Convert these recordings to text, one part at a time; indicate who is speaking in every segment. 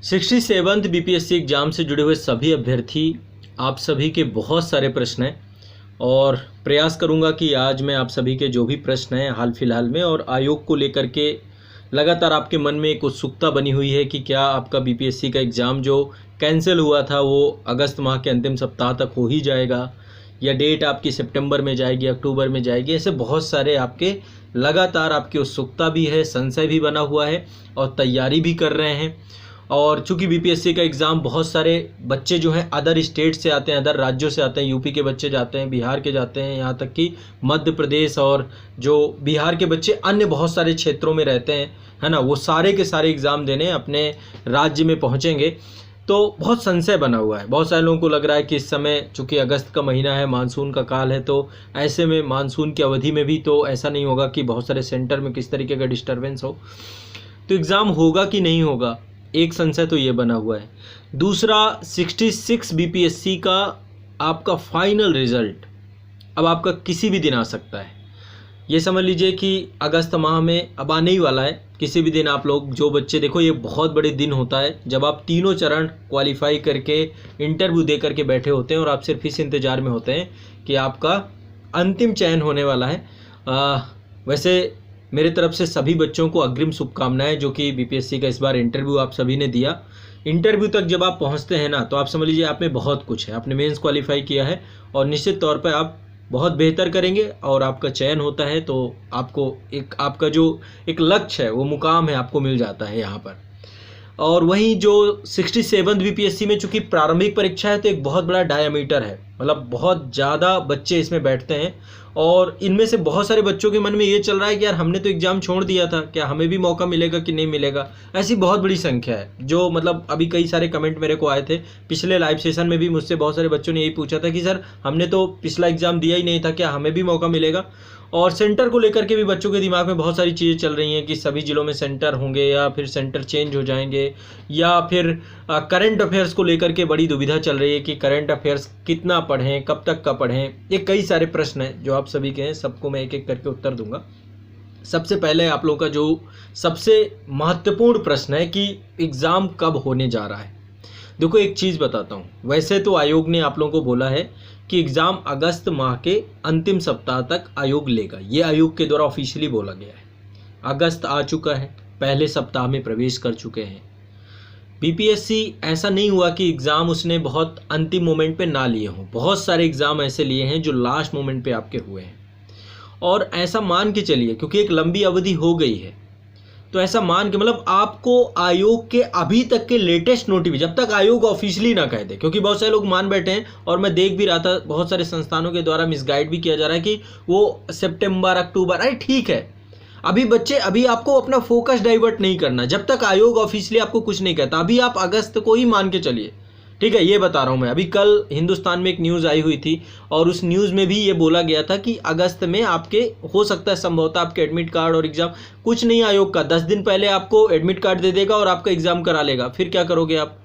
Speaker 1: 67th BPSC exam से जुड़े हुए सभी अभ्यर्थी, आप सभी के बहुत सारे प्रश्न हैं और प्रयास करूंगा कि आज मैं आप सभी के जो भी प्रश्न हैं हाल फिलहाल में और आयोग को लेकर के लगातार आपके मन में एक उत्सुकता बनी हुई है कि क्या आपका बीपीएससी का एग्ज़ाम जो कैंसिल हुआ था वो अगस्त माह के अंतिम सप्ताह तक हो ही जाएगा या डेट आपकी सितंबर में जाएगी, अक्टूबर में जाएगी। ऐसे बहुत सारे आपके लगातार आपकी उत्सुकता भी है, संशय भी बना हुआ है और तैयारी भी कर रहे हैं। और चूंकि बीपीएससी का एग्ज़ाम बहुत सारे बच्चे जो हैं अदर स्टेट से आते हैं, अदर राज्यों से आते हैं, यूपी के बच्चे जाते हैं, बिहार के जाते हैं, यहाँ तक कि मध्य प्रदेश और जो बिहार के बच्चे अन्य बहुत सारे क्षेत्रों में रहते हैं, है ना, वो सारे के सारे एग्ज़ाम देने अपने राज्य में पहुँचेंगे। तो बहुत संशय बना हुआ है। बहुत सारे लोगों को लग रहा है कि इस समय चूँकि अगस्त का महीना है, मानसून का काल है, तो ऐसे में मानसून की अवधि में भी तो ऐसा नहीं होगा कि बहुत सारे सेंटर में किस तरीके का डिस्टर्बेंस हो, तो एग्ज़ाम होगा कि नहीं होगा, एक संशय तो ये बना हुआ है। दूसरा, 66 बीपीएससी का आपका फाइनल रिज़ल्ट अब आपका किसी भी दिन आ सकता है। ये समझ लीजिए कि अगस्त माह में अब आने ही वाला है, किसी भी दिन आप लोग जो बच्चे, देखो ये बहुत बड़े दिन होता है जब आप तीनों चरण क्वालिफाई करके इंटरव्यू दे करके बैठे होते हैं और आप सिर्फ इस इंतज़ार में होते हैं कि आपका अंतिम चयन होने वाला है। वैसे मेरे तरफ से सभी बच्चों को अग्रिम शुभकामनाएं जो कि बीपीएससी का इस बार इंटरव्यू आप सभी ने दिया। इंटरव्यू तक जब आप पहुंचते हैं ना, तो आप समझ लीजिए आप में बहुत कुछ है। आपने मेंस क्वालिफाई किया है और निश्चित तौर पर आप बहुत बेहतर करेंगे और आपका चयन होता है तो आपको एक आपका जो एक लक्ष्य है, वो मुकाम है, आपको मिल जाता है यहाँ पर। और वहीं जो 67 बीपीएससी में चूँकि प्रारंभिक परीक्षा है तो एक बहुत बड़ा डायमीटर है, मतलब बहुत ज़्यादा बच्चे इसमें बैठते हैं और इनमें से बहुत सारे बच्चों के मन में ये चल रहा है कि यार हमने तो एग्ज़ाम छोड़ दिया था, क्या हमें भी मौका मिलेगा कि नहीं मिलेगा। ऐसी बहुत बड़ी संख्या है जो, मतलब अभी कई सारे कमेंट मेरे को आए थे, पिछले लाइव सेशन में भी मुझसे बहुत सारे बच्चों ने यही पूछा था कि सर हमने तो पिछला एग्ज़ाम दिया ही नहीं था, क्या हमें भी मौका मिलेगा। और सेंटर को लेकर के भी बच्चों के दिमाग में बहुत सारी चीज़ें चल रही हैं कि सभी ज़िलों में सेंटर होंगे या फिर सेंटर चेंज हो जाएंगे, या फिर करंट अफेयर्स को लेकर के बड़ी दुविधा चल रही है कि करंट अफेयर्स कितना पढ़ें, कब तक का पढ़ें। ये कई सारे प्रश्न हैं जो आप सभी के हैं, सबको मैं एक एक करके उत्तर दूंगा। सबसे पहले आप लोगों का जो सबसे महत्वपूर्ण प्रश्न है कि एग्ज़ाम कब होने जा रहा है। देखो एक चीज़ बताता हूँ, वैसे तो आयोग ने आप लोगों को बोला है कि एग्ज़ाम अगस्त माह के अंतिम सप्ताह तक आयोग लेगा। ये आयोग के द्वारा ऑफिशियली बोला गया है। अगस्त आ चुका है, पहले सप्ताह में प्रवेश कर चुके हैं। बीपीएससी ऐसा नहीं हुआ कि एग्ज़ाम उसने बहुत अंतिम मोमेंट पे ना लिए हों, बहुत सारे एग्ज़ाम ऐसे लिए हैं जो लास्ट मोमेंट पे आपके हुए हैं। और ऐसा मान के चलिए, क्योंकि एक लंबी अवधि हो गई है, तो ऐसा मान के मतलब आपको आयोग के अभी तक के लेटेस्ट नोटिफिकेशन, जब तक आयोग ऑफिशियली ना कह दे, क्योंकि बहुत सारे लोग मान बैठे हैं और मैं देख भी रहा था बहुत सारे संस्थानों के द्वारा मिसगाइड भी किया जा रहा है कि वो सितंबर, अक्टूबर। अरे ठीक है, अभी बच्चे, अभी आपको अपना फोकस डाइवर्ट नहीं करना जब तक आयोग ऑफिशियली आपको कुछ नहीं कहता। अभी आप अगस्त को ही मान के चलिए, ठीक है। ये बता रहा हूँ मैं, अभी कल हिंदुस्तान में एक न्यूज़ आई हुई थी और उस न्यूज़ में भी ये बोला गया था कि अगस्त में आपके हो सकता है संभवतः आपके एडमिट कार्ड और एग्ज़ाम, कुछ नहीं आयोग का 10 दिन पहले आपको एडमिट कार्ड दे देगा और आपका एग्ज़ाम करा लेगा। फिर क्या करोगे आप?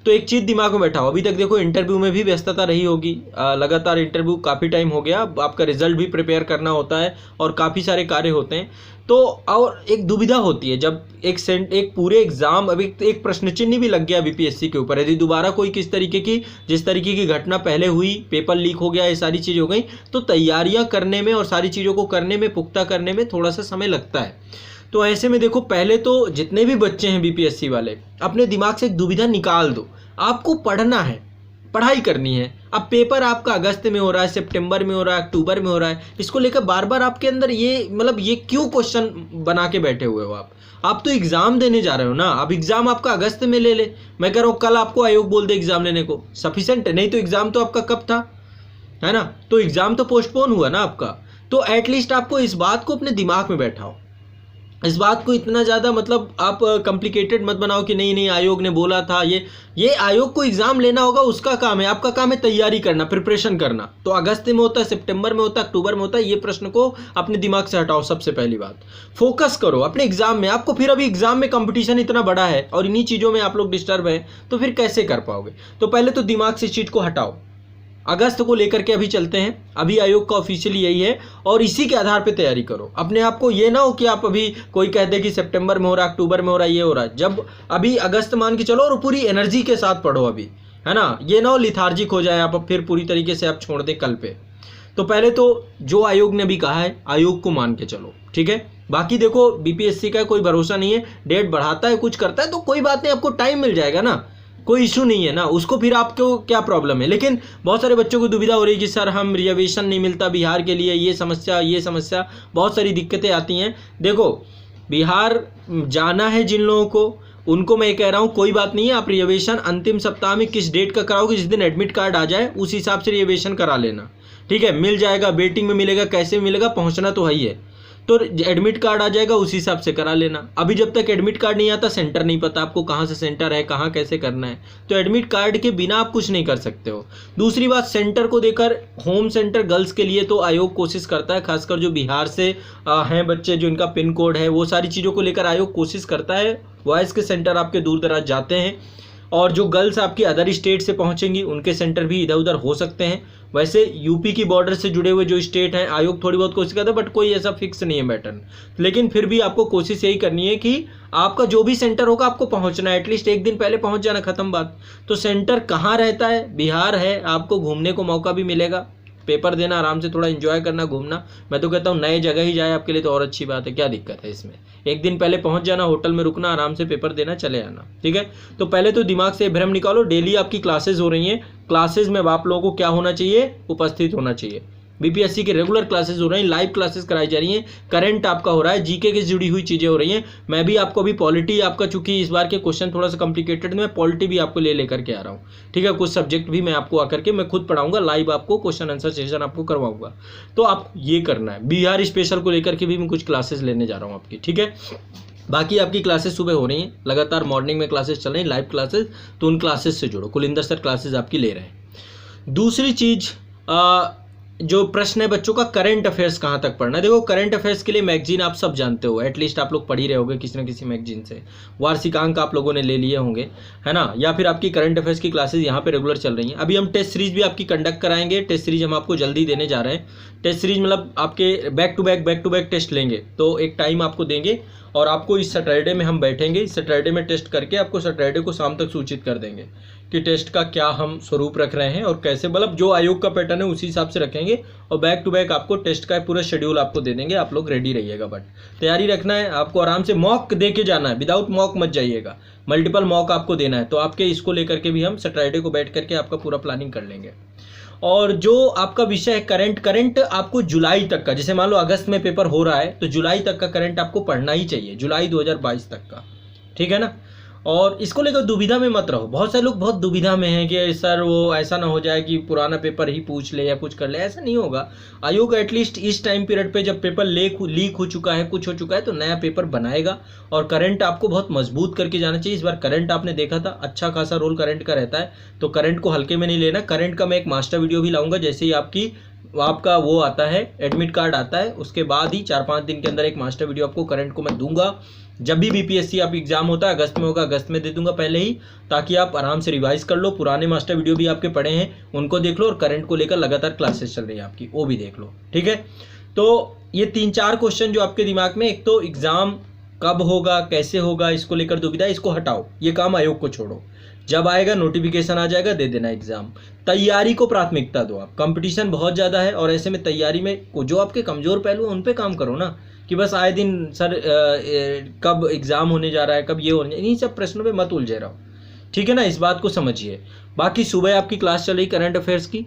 Speaker 1: तो एक चीज़ दिमाग में बैठाओ। अभी तक देखो इंटरव्यू में भी व्यस्तता रही होगी, लगातार इंटरव्यू काफ़ी टाइम हो गया, आपका रिजल्ट भी प्रिपेयर करना होता है और काफ़ी सारे कार्य होते हैं। तो और एक दुविधा होती है जब एक पूरे एग्ज़ाम, अभी एक प्रश्न चिन्ह भी लग गया बीपीएससी के ऊपर, यदि दोबारा कोई किस तरीके की, जिस तरीके की घटना पहले हुई, पेपर लीक हो गया, ये सारी चीज़ हो गई, तो तैयारियां करने में और सारी चीज़ों को करने में, पुख्ता करने में थोड़ा सा समय लगता है। तो ऐसे में देखो, पहले तो जितने भी बच्चे हैं बीपीएससी वाले, अपने दिमाग से एक दुविधा निकाल दो। आपको पढ़ना है, पढ़ाई करनी है। अब पेपर आपका अगस्त में हो रहा है, सितंबर में हो रहा है, अक्टूबर में हो रहा है, इसको लेकर बार बार आपके अंदर ये, मतलब ये क्यों क्वेश्चन बना के बैठे हुए हो आप तो एग्ज़ाम देने जा रहे हो ना। अब एग्ज़ाम आपका अगस्त में ले ले, मैं कह रहा हूँ कल आपको आयोग बोल दे एग्ज़ाम लेने को, सफिशेंट है। नहीं तो एग्ज़ाम तो आपका कब था, है ना, तो एग्ज़ाम तो पोस्टपोन हुआ ना आपका। तो एटलीस्ट आपको इस बात को अपने दिमाग में बैठाओ, इस बात को इतना ज़्यादा मतलब आप कॉम्प्लिकेटेड मत बनाओ कि नहीं नहीं आयोग ने बोला था। ये आयोग को एग्ज़ाम लेना होगा, उसका काम है, आपका काम है तैयारी करना, प्रिपरेशन करना। तो अगस्त में होता है, सितंबर में होता है, अक्टूबर में होता है, ये प्रश्न को अपने दिमाग से हटाओ। सबसे पहली बात, फोकस करो अपने एग्ज़ाम में। आपको फिर अभी एग्ज़ाम में कंपटीशन इतना बड़ा है और इन्हीं चीज़ों में आप लोग डिस्टर्ब हैं, तो फिर कैसे कर पाओगे। तो पहले तो दिमाग से इस चीज़ को हटाओ, अगस्त को लेकर के अभी चलते हैं। अभी आयोग का ऑफिशियली यही है और इसी के आधार पे तैयारी करो। अपने आप को ये ना हो कि आप अभी कोई कह दे कि सितंबर में हो रहा, अक्टूबर में हो रहा, ये हो रहा। जब अभी अगस्त मान के चलो और पूरी एनर्जी के साथ पढ़ो अभी, है ना। ये ना हो लिथार्जिक हो जाए आप, फिर पूरी तरीके से आप छोड़ दे कल पे। तो पहले तो जो आयोग ने भी कहा है, आयोग को मान के चलो, ठीक है। बाकी देखो बीपीएससी का कोई भरोसा नहीं है, डेट बढ़ाता है, कुछ करता है तो कोई बात नहीं, आपको टाइम मिल जाएगा ना, कोई इशू नहीं है ना, उसको फिर आपको क्या प्रॉब्लम है। लेकिन बहुत सारे बच्चों को दुविधा हो रही है कि सर हम रिजर्वेशन नहीं मिलता बिहार के लिए, ये समस्या, बहुत सारी दिक्कतें आती हैं। देखो बिहार जाना है जिन लोगों को, उनको मैं कह रहा हूँ कोई बात नहीं है, आप रिजर्वेशन अंतिम सप्ताह में किस डेट का कराओगे, जिस दिन एडमिट कार्ड आ जाए उस हिसाब से रिजर्वेशन करा लेना, ठीक है। मिल जाएगा, वेटिंग में मिलेगा, कैसे मिलेगा, पहुँचना तो है ही है। तो एडमिट कार्ड आ जाएगा उस हिसाब से करा लेना। अभी जब तक एडमिट कार्ड नहीं आता, सेंटर नहीं पता आपको कहाँ से सेंटर है, कहाँ कैसे करना है, तो एडमिट कार्ड के बिना आप कुछ नहीं कर सकते हो। दूसरी बात, सेंटर को देकर होम सेंटर गर्ल्स के लिए तो आयोग कोशिश करता है, खासकर जो बिहार से हैं बच्चे, जो इनका पिन कोड है, वो सारी चीज़ों को लेकर आयोग कोशिश करता है। बॉयज़ के सेंटर आपके दूर दराज जाते हैं और जो गर्ल्स आपकी अदर स्टेट से पहुंचेंगी उनके सेंटर भी इधर उधर हो सकते हैं। वैसे यूपी की बॉर्डर से जुड़े हुए जो स्टेट हैं, आयोग थोड़ी बहुत कोशिश करता है, बट कोई ऐसा फिक्स नहीं है पैटर्न। लेकिन फिर भी आपको कोशिश यही करनी है कि आपका जो भी सेंटर होगा आपको पहुंचना है, एटलीस्ट एक दिन पहले पहुंच जाना, खत्म बात। तो सेंटर कहाँ रहता है, बिहार है, आपको घूमने को मौका भी मिलेगा, पेपर देना, आराम से थोड़ा एंजॉय करना, घूमना। मैं तो कहता हूँ नए जगह ही जाए आपके लिए तो और अच्छी बात है, क्या दिक्कत है इसमें। एक दिन पहले पहुंच जाना, होटल में रुकना, आराम से पेपर देना, चले आना, ठीक है। तो पहले तो दिमाग से भ्रम निकालो, डेली आपकी क्लासेज हो रही हैं, क्लासेज में आप लोगों को क्या होना चाहिए, उपस्थित होना चाहिए। बीपीएससी के रेगुलर क्लासेस हो रही हैं, लाइव क्लासेस कराई जा रही हैं, करंट आपका हो रहा है, जीके के जुड़ी हुई चीज़ें हो रही हैं। मैं भी आपको अभी पॉलिटी, आपका चूंकि इस बार के क्वेश्चन थोड़ा सा कॉम्प्लिकेटेड, मैं पॉलिटी भी आपको लेकर के आ रहा हूँ, ठीक है। कुछ सब्जेक्ट भी मैं आपको आकर के मैं खुद पढ़ाऊंगा, लाइव आपको क्वेश्चन आंसर सेशन आपको करवाऊंगा। तो आप ये करना है। बिहार स्पेशल को लेकर के भी मैं कुछ क्लासेस लेने जा रहा हूँ आपकी, ठीक है। बाकी आपकी क्लासेस सुबह हो रही हैं, लगातार मॉर्निंग में क्लासेस चल रही हैं, लाइव क्लासेस, तो उन क्लासेस से जुड़ो। कुलिंदर सर क्लासेस आपकी ले रहे हैं। दूसरी चीज़, जो प्रश्न है बच्चों का, करंट अफेयर्स कहाँ तक पढ़ना है। देखो करंट अफेयर्स के लिए मैगजीन आप सब जानते हो, एटलीस्ट आप लोग पढ़ ही रहे होगे किसी न किसी मैगजीन से, वार्षिकांक आप लोगों ने ले लिए होंगे, है ना। या फिर आपकी करंट अफेयर्स की क्लासेस यहाँ पे रेगुलर चल रही हैं। अभी हम टेस्ट सीरीज भी आपकी कंडक्ट कराएंगे, टेस्ट सीरीज हम आपको जल्दी देने जा रहे हैं। टेस्ट सीरीज मतलब आपके बैक टू बैक टेस्ट लेंगे, तो एक टाइम आपको देंगे और आपको इस सैटरडे में हम बैठेंगे, इस सैटरडे में टेस्ट करके आपको सैटरडे को शाम तक सूचित कर देंगे कि टेस्ट का क्या हम स्वरूप रख रहे हैं और कैसे, मतलब जो आयोग का पैटर्न है उसी हिसाब से रखेंगे और बैक टू बैक आपको टेस्ट का पूरा शेड्यूल आपको दे देंगे। आप लोग रेडी रहिएगा, बट तैयारी रखना है आपको, आराम से मॉक दे के जाना है, विदाउट मॉक मत जाइएगा, मल्टीपल मॉक आपको देना है। तो आपके इसको लेकर के भी हम सैटरडे को बैठ करके आपका पूरा प्लानिंग कर लेंगे। और जो आपका विषय है करंट आपको जुलाई तक का, जैसे मान लो अगस्त में पेपर हो रहा है तो जुलाई तक का करंट आपको पढ़ना ही चाहिए, जुलाई 2022 तक का, ठीक है ना। और इसको लेकर दुविधा में मत रहो। बहुत सारे लोग बहुत दुविधा में हैं कि सर वो ऐसा ना हो जाए कि पुराना पेपर ही पूछ ले या कुछ कर ले, ऐसा नहीं होगा। आयोग एटलीस्ट इस टाइम पीरियड पे जब पेपर लीक हो चुका है, कुछ हो चुका है, तो नया पेपर बनाएगा और करंट आपको बहुत मजबूत करके जाना चाहिए। इस बार करंट आपने देखा था, अच्छा खासा रोल करंट का रहता है, तो करंट को हल्के में नहीं लेना। करंट का मैं एक मास्टर वीडियो भी लाऊंगा, जैसे ही आपका वो आता है, एडमिट कार्ड आता है, उसके बाद ही 4-5 दिन के अंदर एक मास्टर वीडियो आपको करंट को मैं दूंगा। जब भी बीपीएससी आप एग्जाम होता है, अगस्त में होगा, अगस्त में दे दूंगा पहले ही, ताकि आप आराम से रिवाइज कर लो। पुराने मास्टर वीडियो भी आपके पड़े हैं, उनको देख लो और करंट को लेकर लगातार क्लासेस चल रही है आपकी, वो भी देख लो, ठीक है। तो ये 3-4 क्वेश्चन जो आपके दिमाग में, एक तो एग्जाम कब होगा, कैसे होगा, इसको लेकर दुविधा, इसको हटाओ, ये काम आयोग को छोड़ो। जब आएगा नोटिफिकेशन आ जाएगा, दे देना एग्जाम। तैयारी को प्राथमिकता दो आप, कंपटीशन बहुत ज़्यादा है और ऐसे में तैयारी में जो आपके कमज़ोर पहलू हैं उन पे काम करो ना, कि बस आए दिन सर कब एग्ज़ाम होने जा रहा है, कब ये होने, इन्हीं सब प्रश्नों पे मत उलझे रहो, ठीक है ना। इस बात को समझिए। बाकी सुबह आपकी क्लास चल रही करंट अफेयर्स की,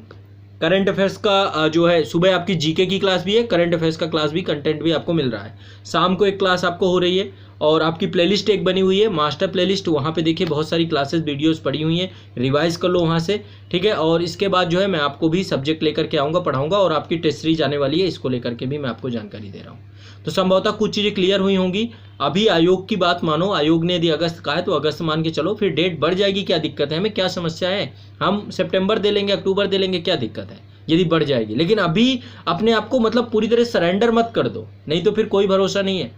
Speaker 1: करंट अफेयर्स का जो है सुबह आपकी जीके की क्लास भी है, करंट अफेयर्स का क्लास भी, कंटेंट भी आपको मिल रहा है। शाम को एक क्लास आपको हो रही है और आपकी प्लेलिस्ट एक बनी हुई है, मास्टर प्लेलिस्ट, वहाँ पे देखिए बहुत सारी क्लासेस वीडियोस पड़ी हुई हैं, रिवाइज कर लो वहाँ से, ठीक है। और इसके बाद जो है मैं आपको भी सब्जेक्ट लेकर के आऊँगा, पढ़ाऊँगा, और आपकी टेस्ट सीरीज आने वाली है, इसको लेकर के भी मैं आपको जानकारी दे रहा हूँ। तो संभवतः कुछ चीज़ें क्लियर हुई होंगी। अभी आयोग की बात मानो, आयोग ने यदि अगस्त कहा है तो अगस्त मान के चलो, फिर डेट बढ़ जाएगी, क्या दिक्कत है, हमें क्या समस्या है, हम सितंबर दे लेंगे, अक्टूबर दे लेंगे, क्या दिक्कत है यदि बढ़ जाएगी। लेकिन अभी अपने आप को मतलब पूरी तरह सरेंडर मत कर दो, नहीं तो फिर कोई भरोसा नहीं है।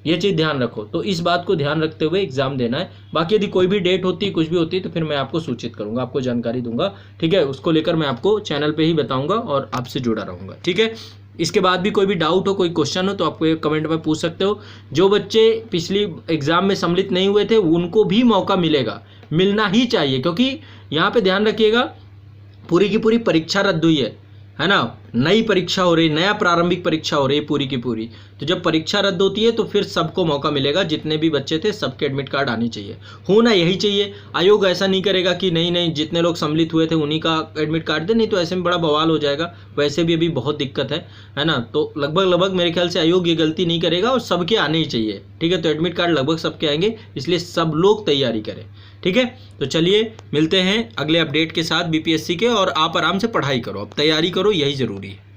Speaker 1: ये चीज़ ध्यान रखो। तो इस बात को ध्यान रखते हुए एग्ज़ाम देना है। बाकी यदि कोई भी डेट होती है, कुछ भी होती है, तो फिर मैं आपको सूचित करूंगा, आपको जानकारी दूंगा, ठीक है। उसको लेकर मैं आपको चैनल पे ही बताऊंगा और आपसे जुड़ा रहूंगा, ठीक है। इसके बाद भी कोई भी डाउट हो, कोई क्वेश्चन हो, तो आपको एक कमेंट में पूछ सकते हो। जो बच्चे पिछली एग्ज़ाम में सम्मिलित नहीं हुए थे उनको भी मौका मिलेगा, मिलना ही चाहिए, क्योंकि यहाँ पे ध्यान रखिएगा पूरी की पूरी परीक्षा रद्द हुई है ना। नई परीक्षा हो रही, नया प्रारंभिक परीक्षा हो रही है पूरी की पूरी। तो जब परीक्षा रद्द होती है तो फिर सबको मौका मिलेगा, जितने भी बच्चे थे सबके एडमिट कार्ड आनी चाहिए, होना यही चाहिए। आयोग ऐसा नहीं करेगा कि नहीं नहीं जितने लोग सम्मिलित हुए थे उन्हीं का एडमिट कार्ड दे, नहीं तो ऐसे में बड़ा बवाल हो जाएगा। वैसे भी अभी बहुत दिक्कत है ना। तो लगभग मेरे ख्याल से आयोग ये गलती नहीं करेगा और सबके आने ही चाहिए, ठीक है। तो एडमिट कार्ड लगभग सबके आएंगे, इसलिए सब लोग तैयारी करें, ठीक है। तो चलिए मिलते हैं अगले अपडेट के साथ बीपीएससी के, और आप आराम से पढ़ाई करो, अब तैयारी करो, यही ज़रूरी है।